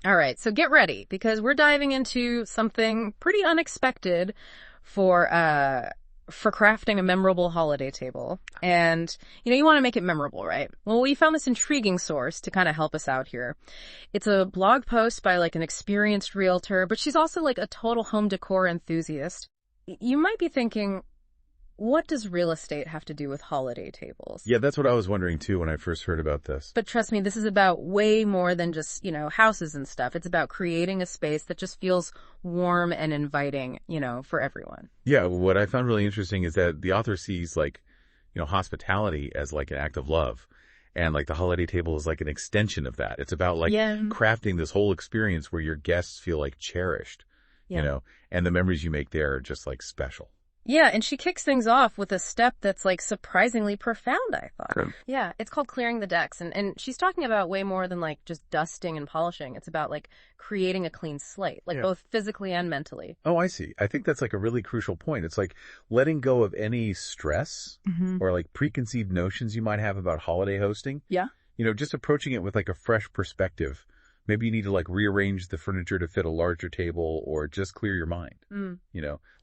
All right, so get ready because we're diving into something pretty unexpected for crafting a memorable holiday table. And, you want to make it memorable, right? Well, we found this intriguing source to kind of help us out here. It's a blog post by an experienced realtor, but she's also a total home decor enthusiast. You might be thinking, what does real estate have to do with holiday tables? Yeah, that's what I was wondering too when I first heard about this. But trust me, this is about way more than just, houses and stuff. It's about creating a space that just feels warm and inviting, for everyone. Yeah, what I found really interesting is that the author sees hospitality as an act of love. And the holiday table is an extension of that. It's about crafting this whole experience where your guests feel cherished, and the memories you make there are just special. Yeah, and she kicks things off with a step that's surprisingly profound, I thought. Good. Yeah, it's called clearing the decks. And she's talking about way more than just dusting and polishing. It's about creating a clean slate, both physically and mentally. Oh, I see. I think that's a really crucial point. It's letting go of any stress or preconceived notions you might have about holiday hosting. Yeah. Just approaching it with a fresh perspective. Maybe you need to rearrange the furniture to fit a larger table or just clear your mind,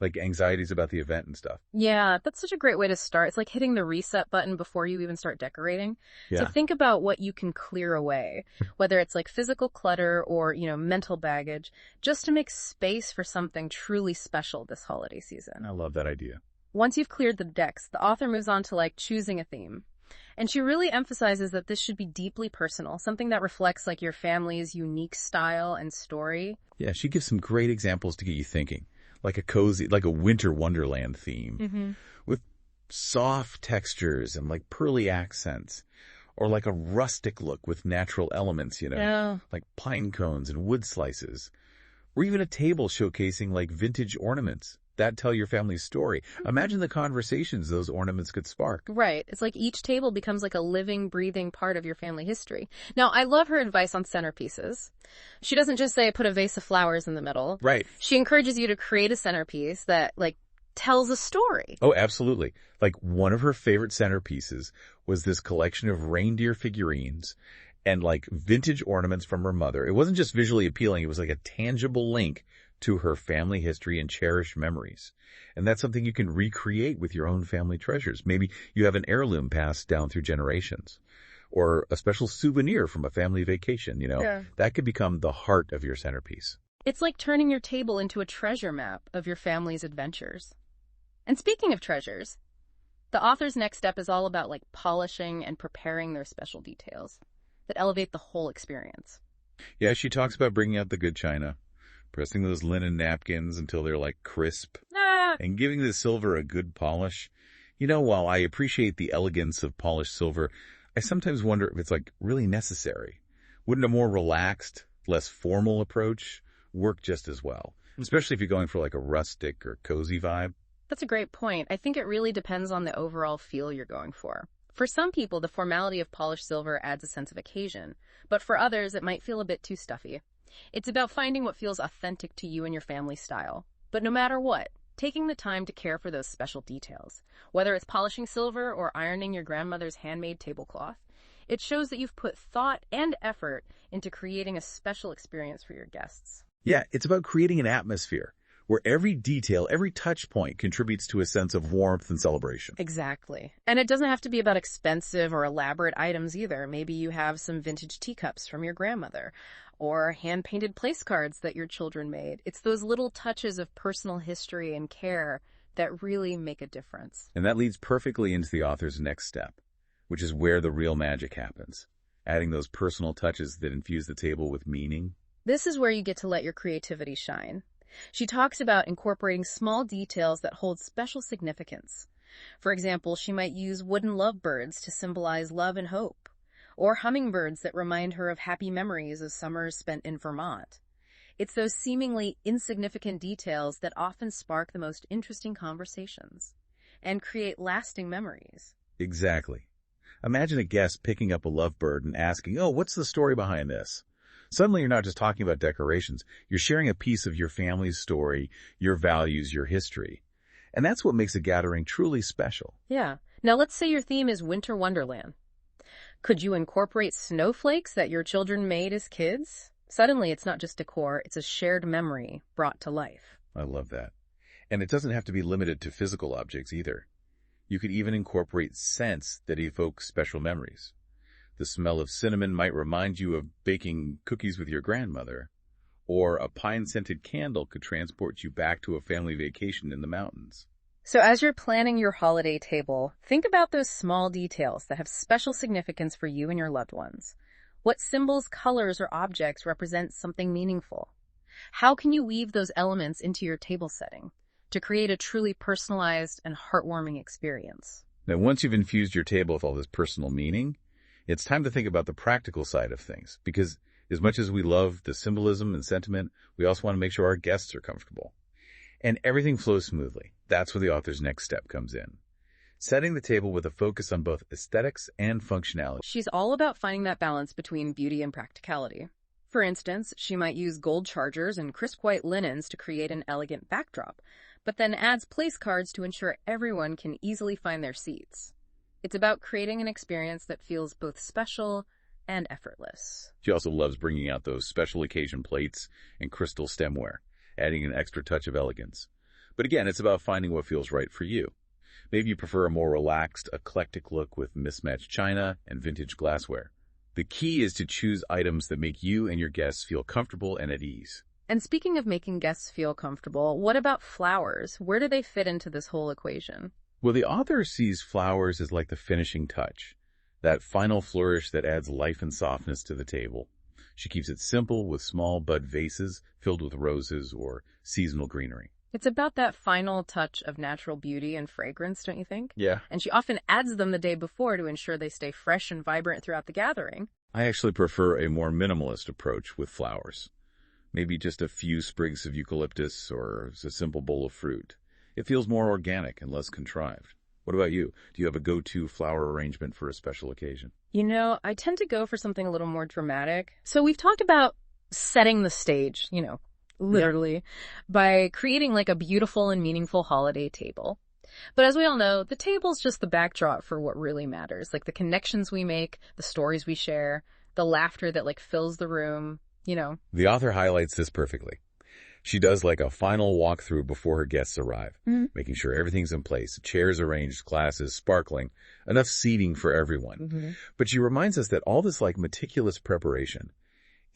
anxieties about the event and stuff. Yeah, that's such a great way to start. It's like hitting the reset button before you even start decorating. Yeah. So think about what you can clear away, whether it's physical clutter or, mental baggage, just to make space for something truly special this holiday season. I love that idea. Once you've cleared the decks, the author moves on to choosing a theme. And she really emphasizes that this should be deeply personal, something that reflects your family's unique style and story. Yeah, she gives some great examples to get you thinking, a cozy, a winter wonderland theme with soft textures and pearly accents, or a rustic look with natural elements, like pine cones and wood slices, or even a table showcasing vintage ornaments that tell your family's story. Imagine the conversations those ornaments could spark. Right. It's each table becomes a living, breathing part of your family history. Now, I love her advice on centerpieces. She doesn't just say put a vase of flowers in the middle. Right. She encourages you to create a centerpiece that tells a story. Oh, absolutely. One of her favorite centerpieces was this collection of reindeer figurines and vintage ornaments from her mother. It wasn't just visually appealing. It was a tangible link to her family history and cherished memories. And that's something you can recreate with your own family treasures. Maybe you have an heirloom passed down through generations, or a special souvenir from a family vacation, that could become the heart of your centerpiece. It's like turning your table into a treasure map of your family's adventures. And speaking of treasures, the author's next step is all about polishing and preparing their special details that elevate the whole experience. Yeah, she talks about bringing out the good china, pressing those linen napkins until they're crisp, and giving the silver a good polish. While I appreciate the elegance of polished silver, I sometimes wonder if it's really necessary. Wouldn't a more relaxed, less formal approach work just as well? Especially if you're going for a rustic or cozy vibe. That's a great point. I think it really depends on the overall feel you're going for. For some people, the formality of polished silver adds a sense of occasion, but for others, it might feel a bit too stuffy. It's about finding what feels authentic to you and your family style. But no matter what, taking the time to care for those special details, whether it's polishing silver or ironing your grandmother's handmade tablecloth, it shows that you've put thought and effort into creating a special experience for your guests. Yeah, it's about creating an atmosphere where every detail, every touch point contributes to a sense of warmth and celebration. Exactly. And it doesn't have to be about expensive or elaborate items either. Maybe you have some vintage teacups from your grandmother, or hand-painted place cards that your children made. It's those little touches of personal history and care that really make a difference. And that leads perfectly into the author's next step, which is where the real magic happens, adding those personal touches that infuse the table with meaning. This is where you get to let your creativity shine. She talks about incorporating small details that hold special significance. For example, she might use wooden lovebirds to symbolize love and hope, or hummingbirds that remind her of happy memories of summers spent in Vermont. It's those seemingly insignificant details that often spark the most interesting conversations and create lasting memories. Exactly. Imagine a guest picking up a lovebird and asking, "Oh, what's the story behind this?" Suddenly you're not just talking about decorations. You're sharing a piece of your family's story, your values, your history. And that's what makes a gathering truly special. Yeah. Now let's say your theme is Winter Wonderland. Could you incorporate snowflakes that your children made as kids? Suddenly, it's not just decor, it's a shared memory brought to life. I love that. And it doesn't have to be limited to physical objects either. You could even incorporate scents that evoke special memories. The smell of cinnamon might remind you of baking cookies with your grandmother, or a pine-scented candle could transport you back to a family vacation in the mountains. So as you're planning your holiday table, think about those small details that have special significance for you and your loved ones. What symbols, colors, or objects represent something meaningful? How can you weave those elements into your table setting to create a truly personalized and heartwarming experience? Now, once you've infused your table with all this personal meaning, it's time to think about the practical side of things, because as much as we love the symbolism and sentiment, we also want to make sure our guests are comfortable. And everything flows smoothly. That's where the author's next step comes in. Setting the table with a focus on both aesthetics and functionality. She's all about finding that balance between beauty and practicality. For instance, she might use gold chargers and crisp white linens to create an elegant backdrop, but then adds place cards to ensure everyone can easily find their seats. It's about creating an experience that feels both special and effortless. She also loves bringing out those special occasion plates and crystal stemware, adding an extra touch of elegance. But again, it's about finding what feels right for you. Maybe you prefer a more relaxed, eclectic look with mismatched china and vintage glassware. The key is to choose items that make you and your guests feel comfortable and at ease. And speaking of making guests feel comfortable, what about flowers? Where do they fit into this whole equation? Well, the author sees flowers as like the finishing touch, that final flourish that adds life and softness to the table. She keeps it simple with small bud vases filled with roses or seasonal greenery. It's about that final touch of natural beauty and fragrance, don't you think? Yeah. And she often adds them the day before to ensure they stay fresh and vibrant throughout the gathering. I actually prefer a more minimalist approach with flowers. Maybe just a few sprigs of eucalyptus or a simple bowl of fruit. It feels more organic and less contrived. What about you? Do you have a go-to flower arrangement for a special occasion? You know, I tend to go for something a little more dramatic. So we've talked about setting the stage, literally, by creating like a beautiful and meaningful holiday table. But as we all know, the table's just the backdrop for what really matters, like the connections we make, the stories we share, the laughter that like fills the room, The author highlights this perfectly. She does like a final walkthrough before her guests arrive, making sure everything's in place, chairs arranged, glasses sparkling, enough seating for everyone. But she reminds us that all this like meticulous preparation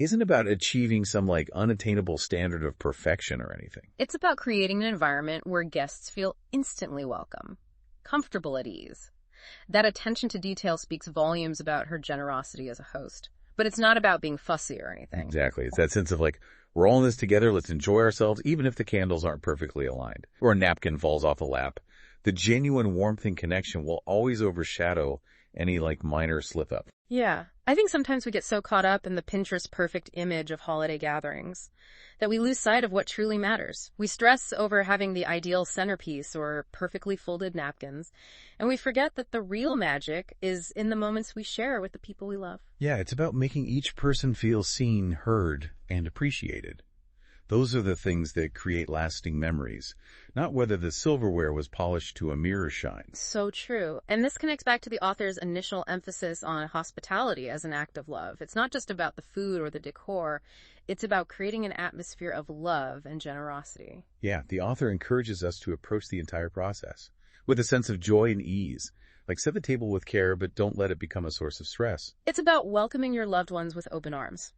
isn't about achieving some like unattainable standard of perfection or anything. It's about creating an environment where guests feel instantly welcome, comfortable at ease. That attention to detail speaks volumes about her generosity as a host. But it's not about being fussy or anything. Exactly. It's that sense of like, we're all in this together, let's enjoy ourselves, even if the candles aren't perfectly aligned, or a napkin falls off the lap. The genuine warmth and connection will always overshadow any like minor slip up. Yeah. I think sometimes we get so caught up in the Pinterest perfect image of holiday gatherings that we lose sight of what truly matters. We stress over having the ideal centerpiece or perfectly folded napkins, and we forget that the real magic is in the moments we share with the people we love. Yeah, it's about making each person feel seen, heard, and appreciated. Those are the things that create lasting memories, not whether the silverware was polished to a mirror shine. So true. And this connects back to the author's initial emphasis on hospitality as an act of love. It's not just about the food or the decor. It's about creating an atmosphere of love and generosity. Yeah, the author encourages us to approach the entire process with a sense of joy and ease. Like set the table with care, but don't let it become a source of stress. It's about welcoming your loved ones with open arms.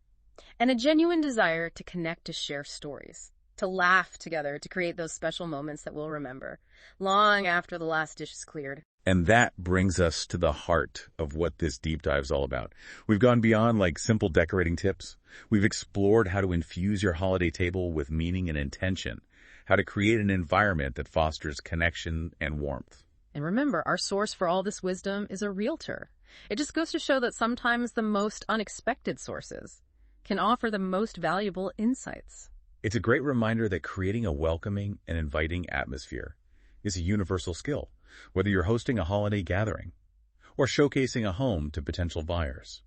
And a genuine desire to connect, to share stories, to laugh together, to create those special moments that we'll remember long after the last dish is cleared. And that brings us to the heart of what this deep dive is all about. We've gone beyond like simple decorating tips. We've explored how to infuse your holiday table with meaning and intention, how to create an environment that fosters connection and warmth. And remember, our source for all this wisdom is a realtor. It just goes to show that sometimes the most unexpected sources can offer the most valuable insights. It's a great reminder that creating a welcoming and inviting atmosphere is a universal skill, whether you're hosting a holiday gathering or showcasing a home to potential buyers.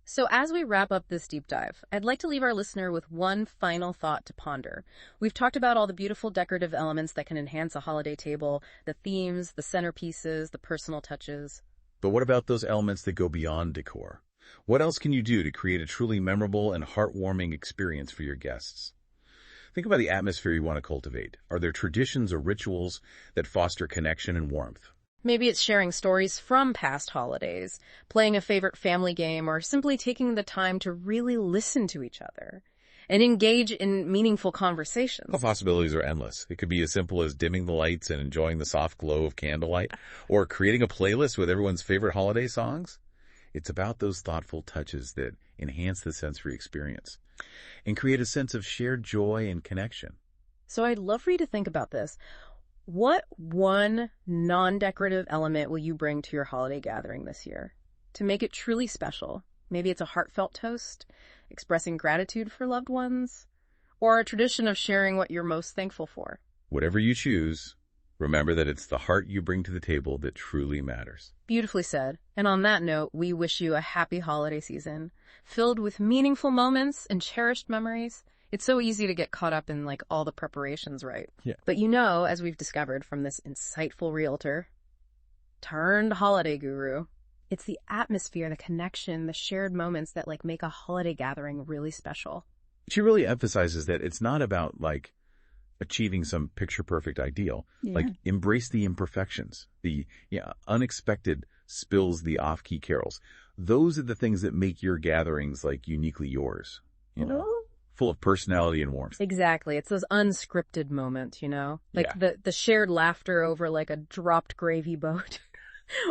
So as we wrap up this deep dive, I'd like to leave our listener with one final thought to ponder. We've talked about all the beautiful decorative elements that can enhance a holiday table, the themes, the centerpieces, the personal touches. But what about those elements that go beyond decor? What else can you do to create a truly memorable and heartwarming experience for your guests? Think about the atmosphere you want to cultivate. Are there traditions or rituals that foster connection and warmth? Maybe it's sharing stories from past holidays, playing a favorite family game, or simply taking the time to really listen to each other and engage in meaningful conversations. The possibilities are endless. It could be as simple as dimming the lights and enjoying the soft glow of candlelight, or creating a playlist with everyone's favorite holiday songs. It's about those thoughtful touches that enhance the sensory experience and create a sense of shared joy and connection. So I'd love for you to think about this. What one non-decorative element will you bring to your holiday gathering this year to make it truly special? Maybe it's a heartfelt toast, expressing gratitude for loved ones, or a tradition of sharing what you're most thankful for. Whatever you choose, remember that it's the heart you bring to the table that truly matters. Beautifully said. And on that note, we wish you a happy holiday season, filled with meaningful moments and cherished memories. It's so easy to get caught up in all the preparations, right? Yeah. But as we've discovered from this insightful realtor turned holiday guru, it's the atmosphere, the connection, the shared moments that make a holiday gathering really special. She really emphasizes that it's not about achieving some picture-perfect ideal. Yeah. Embrace the imperfections, the unexpected spills, the off-key carols. Those are the things that make your gatherings uniquely yours, full of personality and warmth. Exactly. It's those unscripted moments, the shared laughter over a dropped gravy boat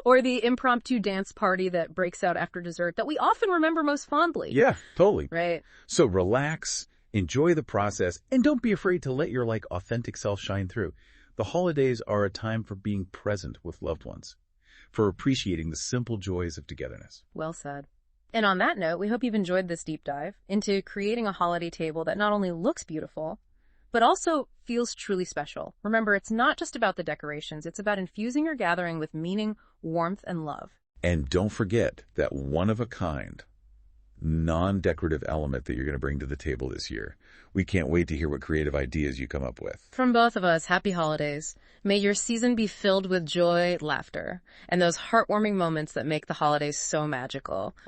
or the impromptu dance party that breaks out after dessert that we often remember most fondly. Yeah, totally. Right. So relax, enjoy the process, and don't be afraid to let your authentic self shine through. The holidays are a time for being present with loved ones, for appreciating the simple joys of togetherness. Well said. And on that note, we hope you've enjoyed this deep dive into creating a holiday table that not only looks beautiful, but also feels truly special. Remember, it's not just about the decorations. It's about infusing your gathering with meaning, warmth, and love. And don't forget that one-of-a-kind, non-decorative element that you're going to bring to the table this year. We can't wait to hear what creative ideas you come up with. From both of us, happy holidays. May your season be filled with joy, laughter, and those heartwarming moments that make the holidays so magical.